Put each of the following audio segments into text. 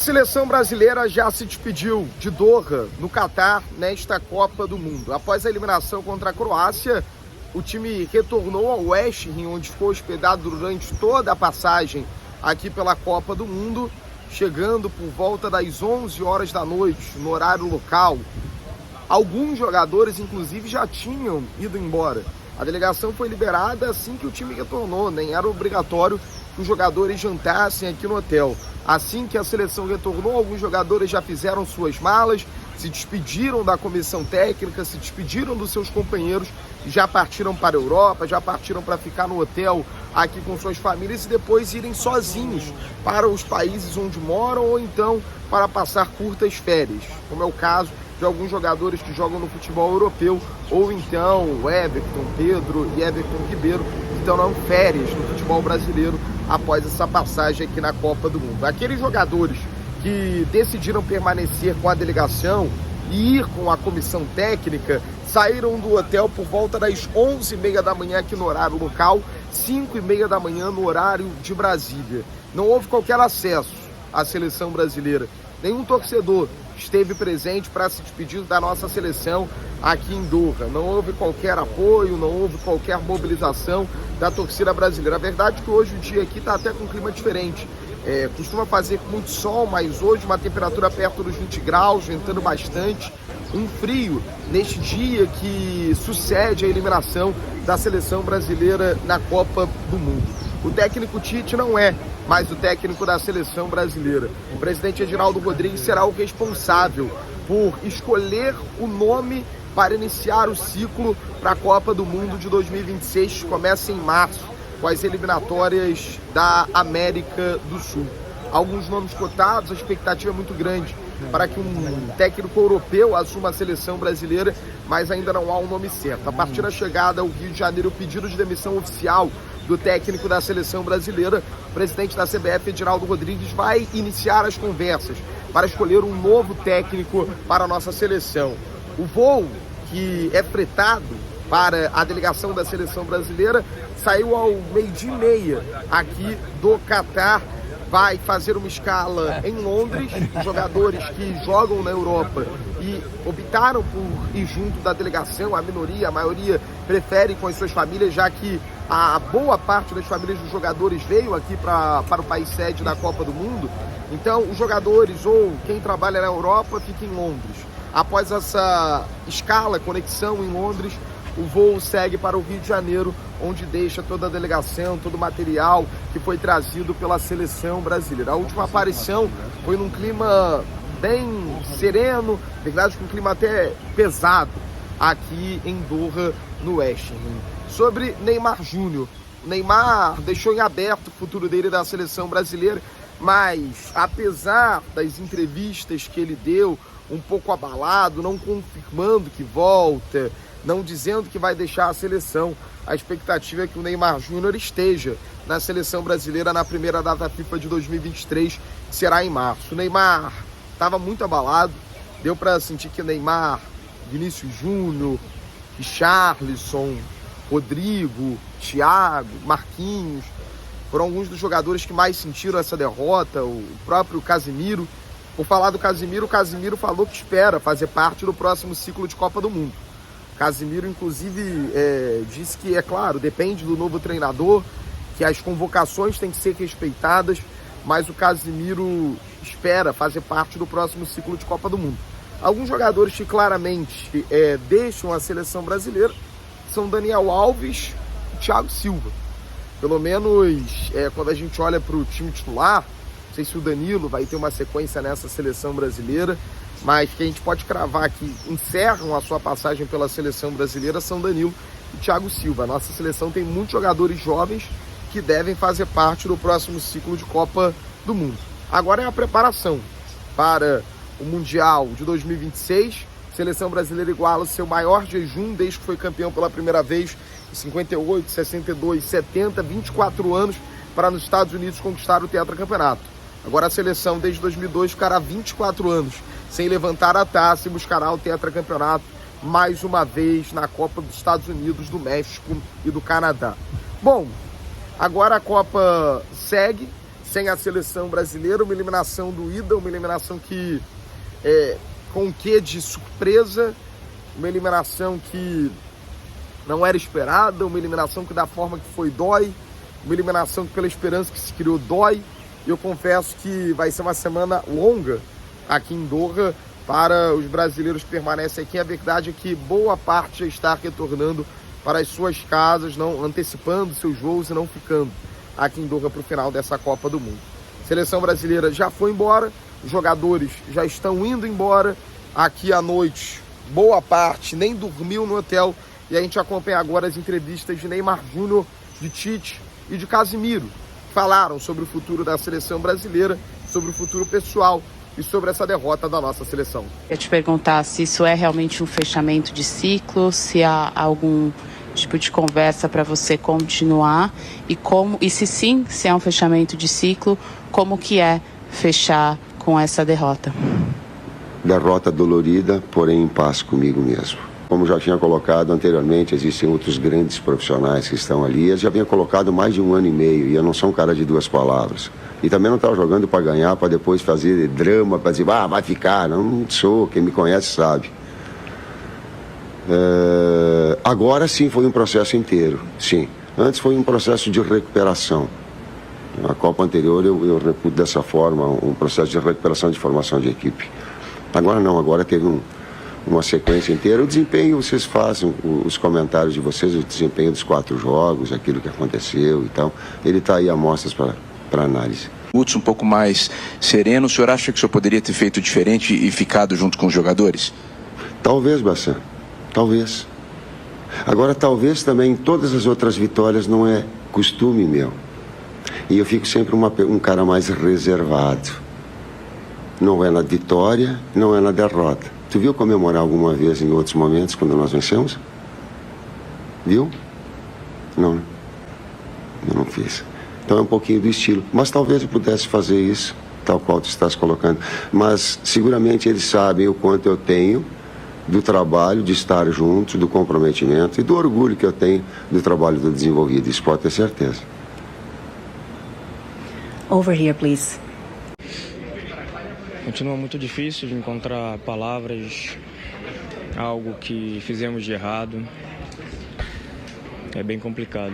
A seleção brasileira já se despediu de Doha, no Catar, nesta Copa do Mundo. Após a eliminação contra a Croácia, o time retornou ao Washington, onde ficou hospedado durante toda a passagem aqui pela Copa do Mundo, chegando por volta das 11 horas da noite, no horário local. Alguns jogadores, inclusive, já tinham ido embora. A delegação foi liberada assim que o time retornou, nem era obrigatório que os jogadores jantassem aqui no hotel. Assim que a seleção retornou, alguns jogadores já fizeram suas malas, se despediram da comissão técnica, se despediram dos seus companheiros e já partiram para a Europa, já partiram para ficar no hotel aqui com suas famílias e depois irem sozinhos para os países onde moram ou então para passar curtas férias, como é o caso de alguns jogadores que jogam no futebol europeu, ou então o Everton, Pedro e Everton Ribeiro, que estão em férias no futebol brasileiro após essa passagem aqui na Copa do Mundo. Aqueles jogadores que decidiram permanecer com a delegação e ir com a comissão técnica saíram do hotel por volta das 11h30 da manhã aqui no horário local, 5h30 da manhã no horário de Brasília. Não houve qualquer acesso à seleção brasileira. Nenhum torcedor esteve presente para se despedir da nossa seleção aqui em Doha. Não houve qualquer apoio, não houve qualquer mobilização da torcida brasileira. A verdade é que hoje o dia aqui está até com um clima diferente. Costuma fazer muito sol, mas hoje uma temperatura perto dos 20 graus, ventando bastante. Um frio neste dia que sucede a eliminação da seleção brasileira na Copa do Mundo. O técnico Tite não é mais o técnico da seleção brasileira. O presidente Reginaldo Rodrigues será o responsável por escolher o nome para iniciar o ciclo para a Copa do Mundo de 2026, que começa em março, com as eliminatórias da América do Sul. Alguns nomes cotados, a expectativa é muito grande para que um técnico europeu assuma a seleção brasileira, mas ainda não há um nome certo. A partir da chegada ao Rio de Janeiro, o pedido de demissão oficial do técnico da seleção brasileira, o presidente da CBF, Reginaldo Rodrigues, vai iniciar as conversas para escolher um novo técnico para a nossa seleção. O voo que é fretado para a delegação da seleção brasileira saiu ao 12h30 aqui do Catar. Vai fazer uma escala em Londres. Os jogadores que jogam na Europa e optaram por ir junto da delegação, a minoria, a maioria prefere com as suas famílias, já que a boa parte das famílias dos jogadores veio aqui para o país sede da Copa do Mundo. Então os jogadores ou quem trabalha na Europa fica em Londres. Após essa escala, conexão em Londres, o voo segue para o Rio de Janeiro, onde deixa toda a delegação, todo o material que foi trazido pela seleção brasileira. A última aparição foi num clima bem sereno, na verdade com um clima até pesado, aqui em Doha, no Washington. Sobre Neymar Júnior. Neymar deixou em aberto o futuro dele da seleção brasileira, mas apesar das entrevistas que ele deu, um pouco abalado, não confirmando que volta, não dizendo que vai deixar a seleção, a expectativa é que o Neymar Júnior esteja na seleção brasileira na primeira data FIFA de 2023, que será em março. O Neymar estava muito abalado, deu para sentir que Neymar, Vinícius Júnior, Richarlison, Rodrigo, Thiago, Marquinhos, foram alguns dos jogadores que mais sentiram essa derrota, o próprio Casemiro. Por falar do Casemiro, o Casemiro falou que espera fazer parte do próximo ciclo de Copa do Mundo. Casemiro, inclusive, disse que, é claro, depende do novo treinador, que as convocações têm que ser respeitadas, mas o Casemiro espera fazer parte do próximo ciclo de Copa do Mundo. Alguns jogadores que claramente deixam a seleção brasileira são Daniel Alves e Thiago Silva. Pelo menos quando a gente olha para o time titular, não sei se o Danilo vai ter uma sequência nessa seleção brasileira, mas que a gente pode cravar que encerram a sua passagem pela seleção brasileira são Danilo e Thiago Silva. A nossa seleção tem muitos jogadores jovens que devem fazer parte do próximo ciclo de Copa do Mundo. Agora é a preparação para o Mundial de 2026. A seleção brasileira iguala o seu maior jejum desde que foi campeão pela primeira vez em 58, 62, 70, 24 anos para nos Estados Unidos conquistar o tetracampeonato. Agora a seleção desde 2002 ficará 24 anos sem levantar a taça e buscará o tetracampeonato mais uma vez na Copa dos Estados Unidos, do México e do Canadá. Bom, agora a Copa segue sem a seleção brasileira, uma eliminação doída, uma eliminação que com um quê de surpresa, uma eliminação que não era esperada, uma eliminação que da forma que foi dói, uma eliminação que pela esperança que se criou dói. Eu confesso que vai ser uma semana longa aqui em Doha para os brasileiros que permanecem aqui. A verdade é que boa parte já está retornando para as suas casas, não antecipando seus voos e não ficando aqui em Doha para o final dessa Copa do Mundo. A seleção brasileira já foi embora, os jogadores já estão indo embora. Aqui à noite, boa parte nem dormiu no hotel, e a gente acompanha agora as entrevistas de Neymar Júnior, de Tite e de Casemiro. Falaram sobre o futuro da seleção brasileira, sobre o futuro pessoal e sobre essa derrota da nossa seleção. Eu ia te perguntar se isso é realmente um fechamento de ciclo, se há algum tipo de conversa para você continuar e se sim, se é um fechamento de ciclo, como que é fechar com essa derrota? Derrota dolorida, porém em paz comigo mesmo. Como já tinha colocado anteriormente, existem outros grandes profissionais que estão ali. Eu já havia colocado mais de 1 ano e meio e eu não sou um cara de 2 palavras. E também não estava jogando para ganhar, para depois fazer drama, para dizer, vai ficar. Não sou, quem me conhece sabe. Agora sim foi um processo inteiro, sim. Antes foi um processo de recuperação. Na Copa anterior eu reputo dessa forma, um processo de recuperação de formação de equipe. Agora não, agora teve uma sequência inteira. O desempenho, vocês fazem os comentários de vocês, o desempenho dos 4 jogos, aquilo que aconteceu e tal. Ele está aí a amostras para análise. Um pouco mais sereno, o senhor acha que o senhor poderia ter feito diferente e ficado junto com os jogadores? Talvez, Bassan, talvez. Agora, talvez também todas as outras vitórias não é costume meu. E eu fico sempre um cara mais reservado. Não é na vitória, não é na derrota. Tu viu comemorar alguma vez em outros momentos quando nós vencemos? Viu? Não. Eu não fiz. Então é um pouquinho do estilo. Mas talvez eu pudesse fazer isso, tal qual tu estás colocando. Mas seguramente eles sabem o quanto eu tenho do trabalho, de estar juntos, do comprometimento e do orgulho que eu tenho do trabalho do desenvolvido. Isso pode ter certeza. Over here, please. Continua muito difícil de encontrar palavras, algo que fizemos de errado. É bem complicado,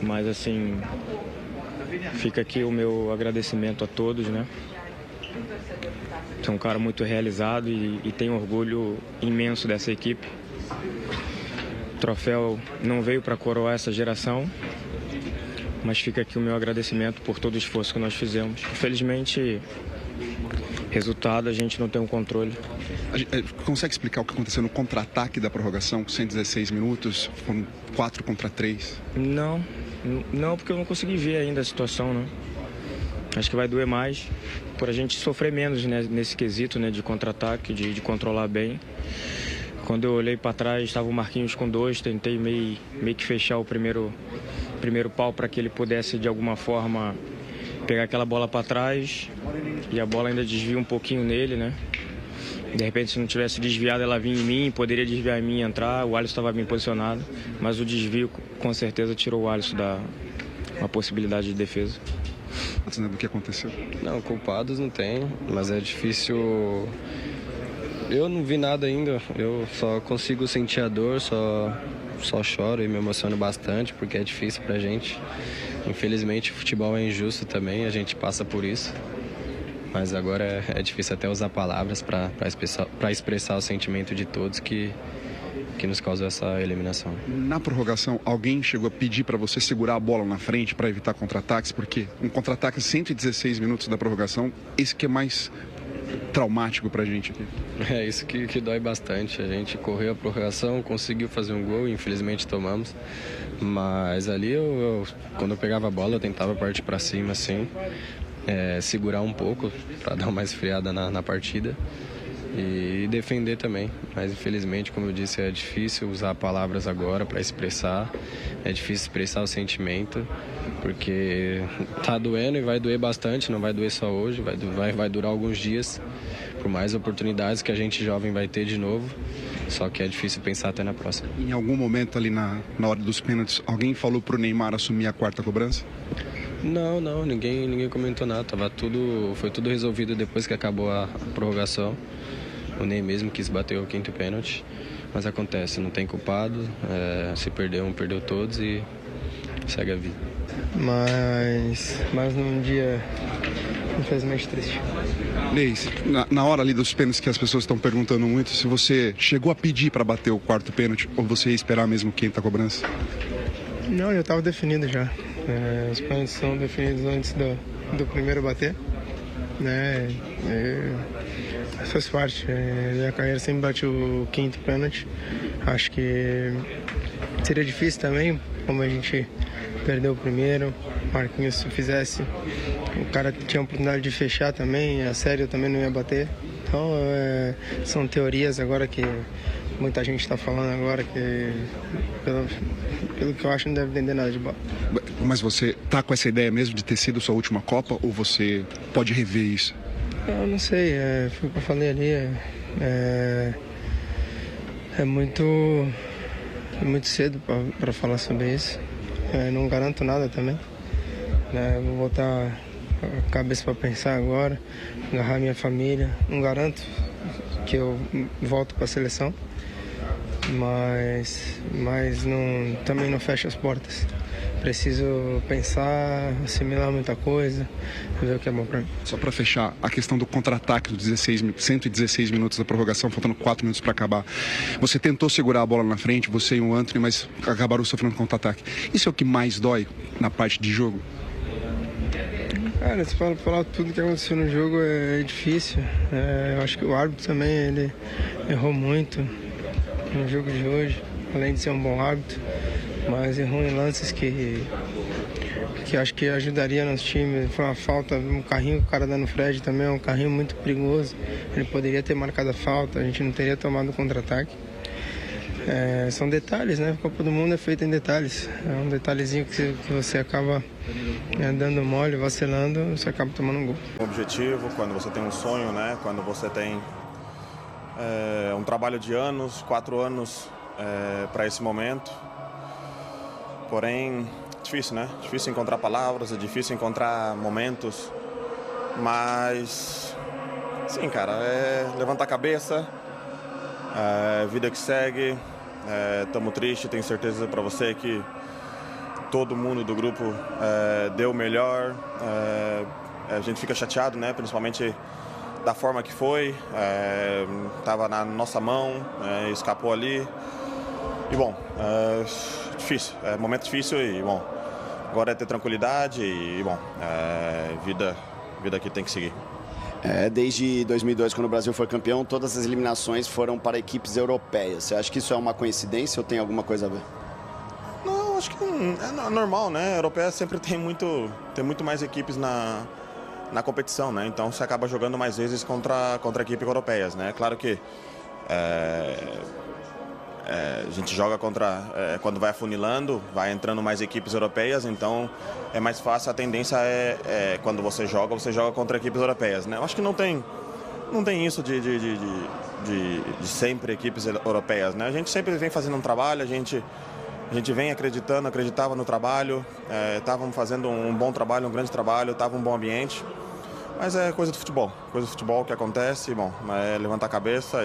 mas assim, fica aqui o meu agradecimento a todos, né? Sou um cara muito realizado e tenho orgulho imenso dessa equipe. O troféu não veio para coroar essa geração, mas fica aqui o meu agradecimento por todo o esforço que nós fizemos. Infelizmente, resultado a gente não tem um controle. Consegue explicar o que aconteceu no contra-ataque da prorrogação, 116 minutos, foram 4 contra 3? Não, porque eu não consegui ver ainda a situação, né? Acho que vai doer mais por a gente sofrer menos, né, nesse quesito, né, de contra-ataque, de controlar bem. Quando eu olhei para trás, estava o Marquinhos com 2, tentei meio que fechar o primeiro pau para que ele pudesse de alguma forma pegar aquela bola para trás, e a bola ainda desvia um pouquinho nele, né? De repente, se não tivesse desviado, ela vinha em mim, poderia desviar em mim e entrar. O Alisson estava bem posicionado, mas o desvio com certeza tirou o Alisson da uma possibilidade de defesa. Do que aconteceu? Não, culpados não tem, mas é difícil. Eu não vi nada ainda, eu só consigo sentir a dor, só choro e me emociono bastante, porque é difícil pra gente. Infelizmente, o futebol é injusto também, a gente passa por isso. Mas agora é difícil até usar palavras para expressar o sentimento de todos que nos causou essa eliminação. Na prorrogação, alguém chegou a pedir para você segurar a bola na frente para evitar contra-ataques? Porque um contra-ataque 116 minutos da prorrogação, esse que é mais traumático pra gente aqui. É isso que dói bastante. A gente correu a prorrogação, conseguiu fazer um gol, infelizmente tomamos. Mas ali, quando eu pegava a bola, eu tentava partir para cima, assim, segurar um pouco para dar uma esfriada na partida e defender também. Mas infelizmente, como eu disse, é difícil usar palavras agora para expressar, é difícil expressar o sentimento, porque tá doendo e vai doer bastante, não vai doer só hoje, vai durar alguns dias, por mais oportunidades que a gente jovem vai ter de novo, só que é difícil pensar até na próxima. Em algum momento ali na hora dos pênaltis, alguém falou pro Neymar assumir a 4ª cobrança? Não, ninguém comentou nada. Foi tudo resolvido depois que acabou a prorrogação. O Ney mesmo quis bater o 5º pênalti, mas acontece, não tem culpado. Se perdeu um, perdeu todos e segue a vida. Mas num dia, infelizmente, triste. Ney, na hora ali dos pênaltis que as pessoas estão perguntando muito, se você chegou a pedir para bater o 4º pênalti ou você ia esperar mesmo quem tá cobrança? Não, já estava definido já. Os pênaltis são definidos antes do primeiro bater, né? Faz parte. Minha carreira sempre bate o 5º pênalti. Acho que seria difícil também, como a gente perdeu o primeiro. Marquinhos, se fizesse, o cara tinha a oportunidade de fechar também, a série eu também não ia bater. Então, são teorias agora que muita gente está falando agora, que pelo que eu acho não deve vender nada de bola. Mas você tá com essa ideia mesmo de ter sido sua última Copa ou você pode rever isso? Eu não sei, foi o que eu falei ali, é muito cedo para falar sobre isso. Não garanto nada também. Vou botar a cabeça para pensar agora, agarrar minha família. Não garanto que eu volto para a seleção, mas também não fecho as portas. Preciso pensar, assimilar muita coisa, ver o que é bom para mim. Só para fechar, a questão do contra-ataque dos 116 minutos da prorrogação, faltando 4 minutos para acabar. Você tentou segurar a bola na frente, você e o Antony, mas acabaram sofrendo contra-ataque. Isso é o que mais dói na parte de jogo? Cara, se falar tudo que aconteceu no jogo é difícil. Eu acho que o árbitro também, ele errou muito no jogo de hoje, além de ser um bom árbitro, mas errou em lances que acho que ajudaria nosso time. Foi uma falta, um carrinho que o cara dá no Fred também, é um carrinho muito perigoso. Ele poderia ter marcado a falta, a gente não teria tomado o contra-ataque. São detalhes, né? A Copa do Mundo é feita em detalhes. É um detalhezinho que você acaba dando mole, vacilando, você acaba tomando um gol. O objetivo, quando você tem um sonho, né? Quando você tem um trabalho de anos, 4 anos para esse momento. Porém, difícil, né? Difícil encontrar palavras, é difícil encontrar momentos. Mas, sim, cara, levantar a cabeça, vida que segue. Estamos tristes, tenho certeza para você que todo mundo do grupo deu o melhor. A gente fica chateado, né? Principalmente da forma que foi. Tava na nossa mão, escapou ali. E bom, difícil, momento difícil e bom, agora é ter tranquilidade e bom, vida que tem que seguir. Desde 2002, quando o Brasil foi campeão, todas as eliminações foram para equipes europeias. Você acha que isso é uma coincidência ou tem alguma coisa a ver? Não, acho que é normal, né? A europeia sempre tem muito mais equipes na competição, né? Então você acaba jogando mais vezes contra equipes europeias, né? Claro que a gente joga quando vai afunilando, vai entrando mais equipes europeias, então é mais fácil, a tendência quando você joga contra equipes europeias, né? Eu acho que não tem isso de sempre equipes europeias, né? A gente sempre vem fazendo um trabalho, a gente vem acreditava no trabalho, estávamos fazendo um bom trabalho, um grande trabalho, estava um bom ambiente, mas é coisa do futebol que acontece, bom, é levantar a cabeça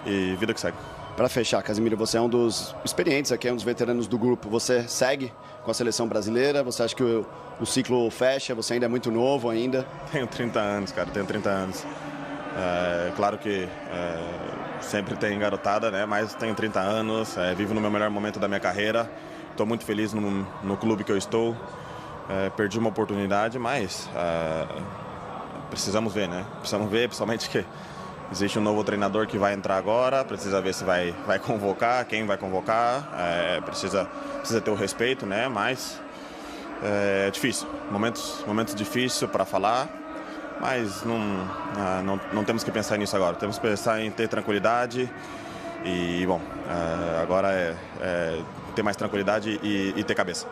e vida que segue. Para fechar, Casemiro, você é um dos experientes aqui, é um dos veteranos do grupo. Você segue com a seleção brasileira? Você acha que o ciclo fecha? Você ainda é muito novo ainda? Tenho 30 anos, cara, tenho 30 anos. Claro que sempre tem garotada, né? Mas tenho 30 anos, vivo no meu melhor momento da minha carreira. Estou muito feliz no clube que eu estou. Perdi uma oportunidade, mas precisamos ver, né? Precisamos ver, principalmente que existe um novo treinador que vai entrar agora, precisa ver se vai convocar, quem vai convocar, precisa ter o respeito, né? Mas é difícil, momentos difíceis para falar, mas não temos que pensar nisso agora, temos que pensar em ter tranquilidade e, bom, agora é ter mais tranquilidade e ter cabeça.